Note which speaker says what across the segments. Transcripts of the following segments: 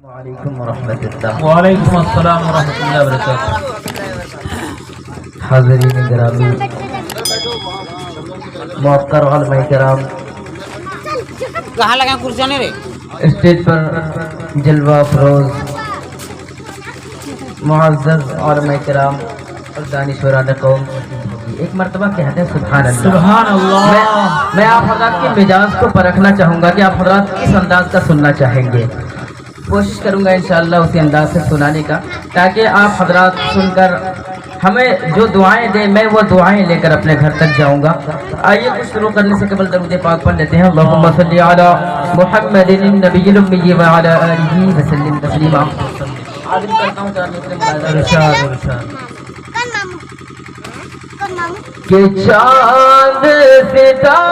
Speaker 1: وعلیکم ورحمۃ اللہ۔
Speaker 2: وعلیکم السلام ورحمۃ اللہ وبرکاتہ۔
Speaker 1: حاضرین گرامی، محترم علماء کرام،
Speaker 3: کہاں لگا کرسی نے رے؟
Speaker 1: اسٹیج پر جلوہ افروز معزز علماء کرام اور دانشوران قوم، ایک مرتبہ کہتے ہیں سبحان اللہ۔
Speaker 2: سبحان اللہ۔
Speaker 1: میں آپ حضرات کے مزاج کو پرکھنا چاہوں گا کہ آپ حضرات کس انداز کا سننا چاہیں گے۔ کوشش کروں گا انشاءاللہ اسی انداز سے سنانے کا، تاکہ آپ حضرات سن کر ہمیں جو دعائیں دیں میں وہ دعائیں لے کر اپنے گھر تک جاؤں گا۔ آئیے کچھ شروع کرنے سے قبل درود پاک پڑھ لیتے ہیں۔ اللہم صلی علی محمد النبی الامی وعلی آلہ وسلم تسلیما۔ عادل کرتا ہوں
Speaker 2: ارشاد ارشاد۔
Speaker 1: کہ چاند ستارے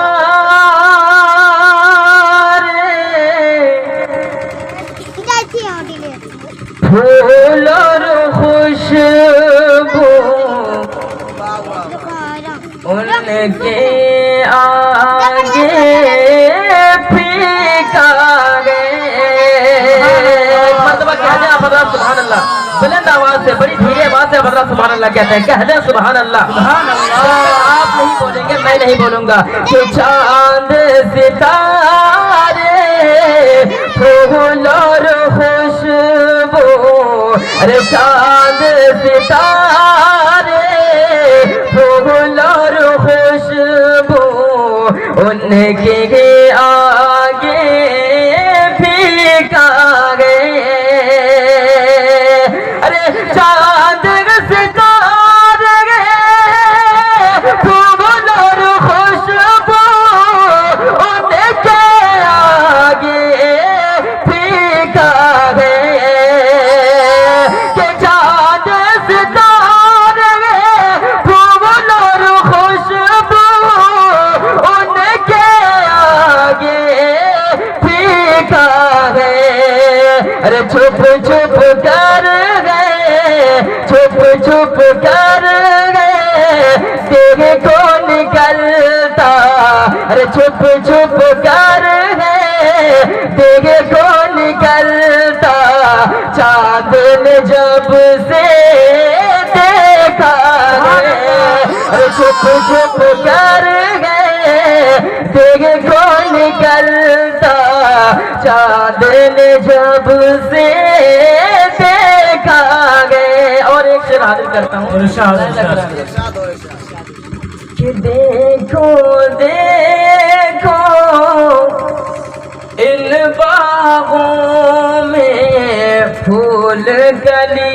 Speaker 1: پھول اور خوشبو ان کے آگے پھیکا گئے۔ مرتبہ کہہ دیں آپ حضرات سبحان اللہ، بلند آواز سے، بڑی دھیرے آواز سے حضرات سبحان اللہ کہتے ہیں۔ کہہ دیں سبحان اللہ۔
Speaker 2: سبحان اللہ۔
Speaker 1: آپ نہیں بولیں گے، میں نہیں بولوں گا۔ کہ چاند ستارے پھول اور خوشبو، ارے چاند ستارے پھول اور خوشبو ان کے آگے پھیکا گئے۔ ارے چاند ستارے پھول اور خوشبو ان کے آگے پھیکا گئے۔ کہ چاند ستارے پھول اور خوشبو ان کے آگے پھیکا گئے۔ ارے چھپ چھپ کر گئے، چھپ چھپ کر گئے، دیکھ کو نکلتا، ارے چھپ چھپ کر گئے، دیکھ کو نکلتا، چاند نے جب سے دیکھا ہے۔ ارے چھپ چھپ کر گئے، دیکھ کو نکلتا، چاند نے جب سے دیکھا گئے۔ اور ایک شعر حاضر کرتا ہوں۔
Speaker 2: ارشاد ارشاد۔
Speaker 1: کہ دیکھو دیکھو ان باغوں میں پھول کلی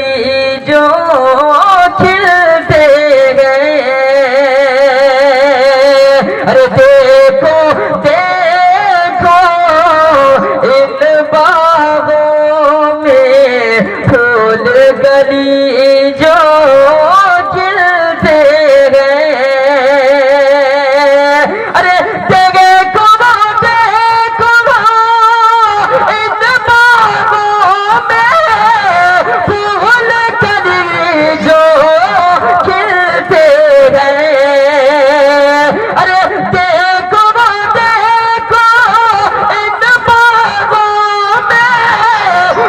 Speaker 1: جو کھلتے گئے۔ ارے دیکھو دیکھو ان باغوں میں پھول کلی جو کھلتے گئے۔ ارے دیکھو دیکھو ان باغوں میں پھول کلی جو کھلتے گئے۔ ارے دیکھو دیکھو ان باغوں میں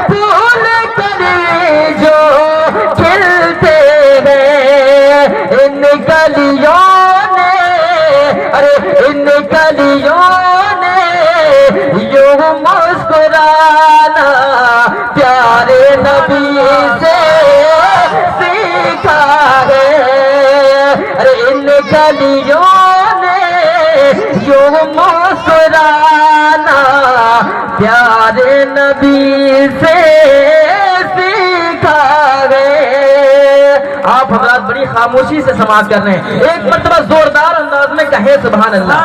Speaker 1: پھول کلی جو کھلتے گئے۔ ان کلیوں نے، ارے ان کلیوں نے یوں مسکرانا پیارے نبی سے سیکھا ہے۔ ارے ان کلیوں نے یوں مسکرانا پیارے نبی سے سیکھا ہے۔ آپ حضرات بڑی خاموشی سے سماعت کر رہے ہیں، ایک مرتبہ زوردار انداز میں کہیں سبحان اللہ،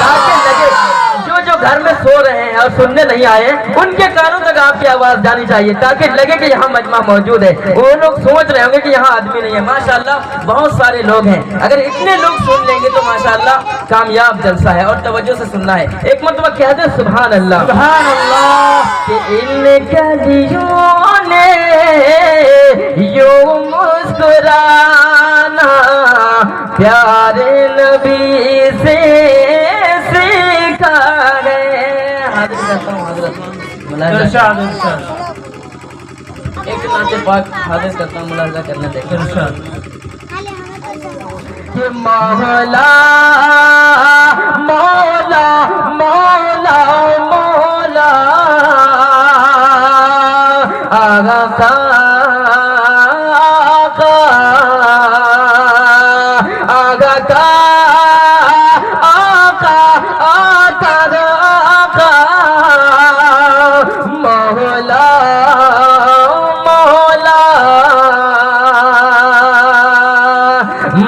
Speaker 1: تاکہ لگے جو گھر میں سو رہے ہیں اور سننے نہیں آئے ان کے کانوں تک آپ کی آواز جانی چاہیے، تاکہ لگے کہ یہاں مجمع موجود ہے۔ وہ لوگ سوچ رہے ہوں گے کہ یہاں آدمی نہیں ہے، ماشاءاللہ بہت سارے لوگ ہیں، اگر اتنے لوگ سن لیں گے تو ماشاءاللہ کامیاب جلسہ ہے اور توجہ سے سننا ہے۔ ایک مرتبہ کہہ دیں سبحان اللہ۔
Speaker 2: سبحان اللہ۔
Speaker 1: کہ ان کلیوں نے یوں مسکرانا پیارے نبی سے سیکھا گئے۔ حاضر کرتا ہوں حضرت مولانا
Speaker 2: ارشاد ارشاد۔
Speaker 1: ایک نعت پاک حافظ کرتا ہوں، ملاحظہ کرنا دیکھیں۔
Speaker 2: ارشاد
Speaker 1: کہ مولا مولا مولا مولا آغا کا آغا کا آقا آقا آقا مولا مولا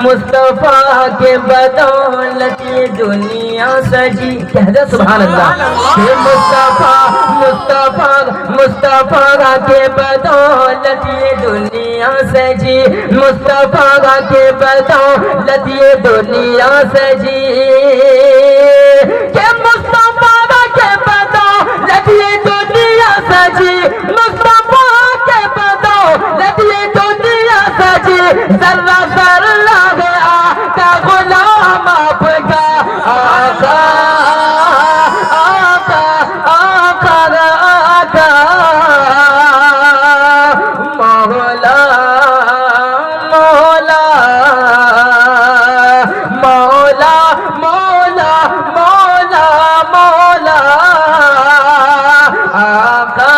Speaker 1: مصطفیٰ کے بدولت یہ دنیا سجی، کہہ دے سبحان اللہ۔ کہ مصطفیٰ مصطفیٰ مصطفیٰ کے بدولت یہ دنیا سجی، مصطفیٰ کے بدولت یہ دنیا سجی، کہ مصطفیٰ کے بدولت یہ دنیا سجی، مصطفیٰ کے بدولت یہ دنیا سجی، ذرہ ذرہ گیا کا غلام آپ کا آقا آقا آقا آقا مولا مولا مولا مولا مولا مولا آقا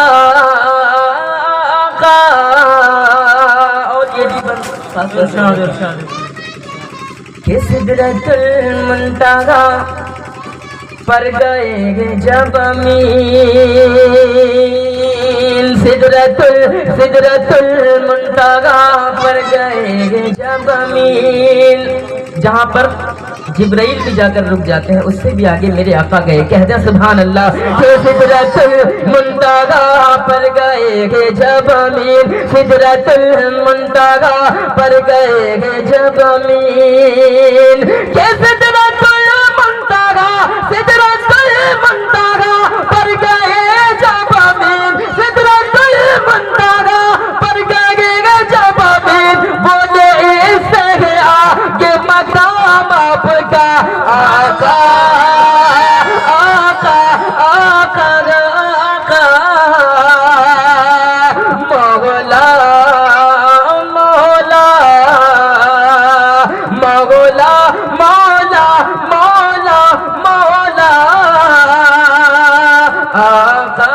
Speaker 1: آقا۔ اور یہ بھی
Speaker 2: ارشاد ارشاد
Speaker 1: کہ سدرۃ المنتہا پر گئے جب امین، سدرۃ المنتہا پر گئے جب امین، جہاں پر جبرائیل بھی جا کر رک جاتے ہیں اس سے بھی آگے میرے آقا گئے، کہہ دیں سبحان اللہ۔ کہ سدرۃ المنتہا پر گئے جب امین، سدرۃ المنتہا پر گئے جب امین، کہ سدرۃ المنتہا سدرۃ المنتہا پر گئے جب امین، سدرۃ المنتہا پر گئے جب امین، بولے اس سے آگے مقام آپ کا آقا آقا آقا آقا مولا مولا مولا مولا مولا مولا آقا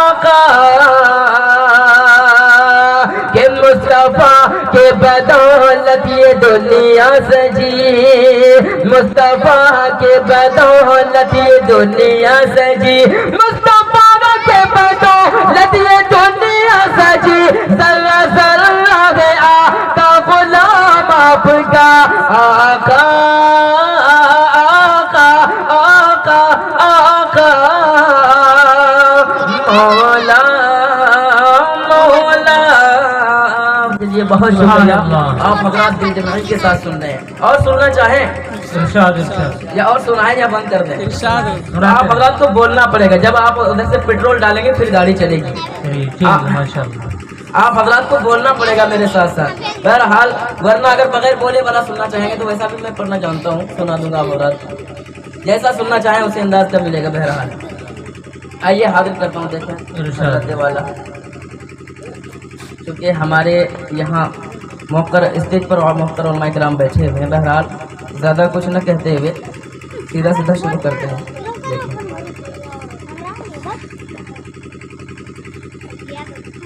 Speaker 1: آقا، کہ مصطفیٰ کے بدولت یہ دنیا سجی، مصطفیٰ کے بدولت یہ دنیا سجی، مصطفیٰ کے بدولت یہ دنیا سجی، ذرہ ذرہ گیا کا غلام آپ کا آقا آقا آقا آقا مولا مولا۔ یہ بہت شکریہ، آپ حضرات دل جمعی کے ساتھ سن رہے ہیں، اور سننا چاہیں
Speaker 2: ارشاد ارشاد
Speaker 1: یا اور سنائیں یا بند کر دیں؟
Speaker 3: ارشاد
Speaker 1: آپ حضرات کو بولنا پڑے گا، جب آپ ادھر سے پیٹرول ڈالیں گے پھر گاڑی چلے گی،
Speaker 2: ٹھیک ہے ماشاء اللہ
Speaker 1: آپ حضرات کو بولنا پڑے گا میرے ساتھ ساتھ، بہرحال ورنہ اگر بغیر بولے والا سننا چاہیں گے تو ویسا بھی میں پڑھنا جانتا ہوں، سنا دوں گا آپ حضرات جیسا سننا چاہیں اسے انداز کا ملے گا۔ بہرحال آئیے حاضر کرتا ہوں، دیکھیں حضرت والا، کیونکہ ہمارے یہاں موقر اسٹیج پر اور محترم علماء کرام بیٹھے ہوئے ہیں، بہرحال زیادہ کچھ نہ کہتے ہوئے سیدھا سیدھا شروع کرتے ہیں۔ دیکھیں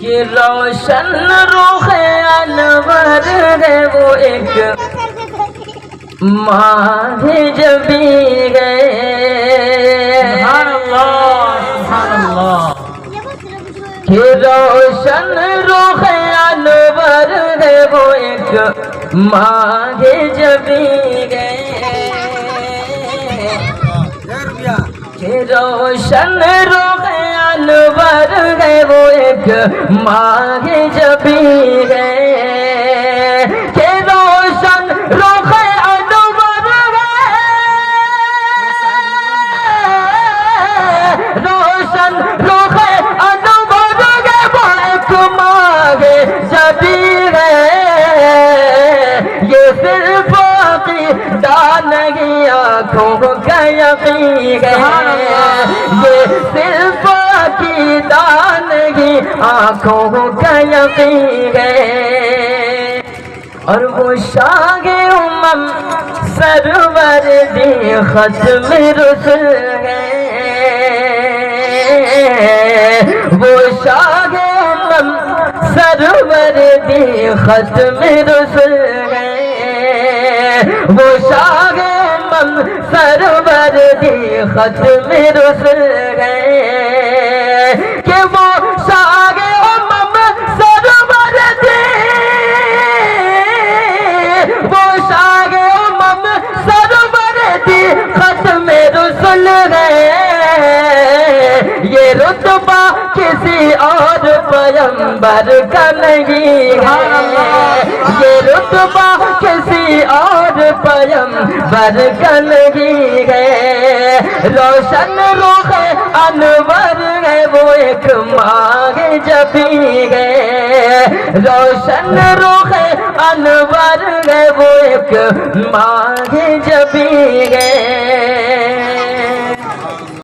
Speaker 1: کہ روشن رخ انور ہے وہ ایک ماہ جبی گئے،
Speaker 2: سبحان اللہ سبحان اللہ
Speaker 1: کہ روشن رخ انور ہے وہ ایک ماہ جبی گئے، کہ روشن رخ انور ہے وہ ایک ماہ جبی گئے، کہ روشن رخ انور ہے، روشن رخ انور ہے وہ ایک ماہ جبی گئے، یہ صرف نہیں آنکھوں کا یقین ہے، یہ صرف عقیدہ نہیں آنکھوں کا یقین ہے اور وہ شاہ امم سرور دی ختم رسل ہے وہ شاہ امم سرور دی ختم رسل ہے وہ شاہ امم سرور دی ختم رسل ہے کہ وہ شاہ امم سرور دی وہ شاہ امم سرور دی ختم رسل ہے یہ رتبہ کسی اور پیغمبر کا نہیں ہے یہ رتبہ کسی اور پیغمبر کا نہیں ہے روشن رخ انور ہے وہ ایک ماہ جبی ہے روشن رخ انور ہے وہ ایک ماہ جبی ہے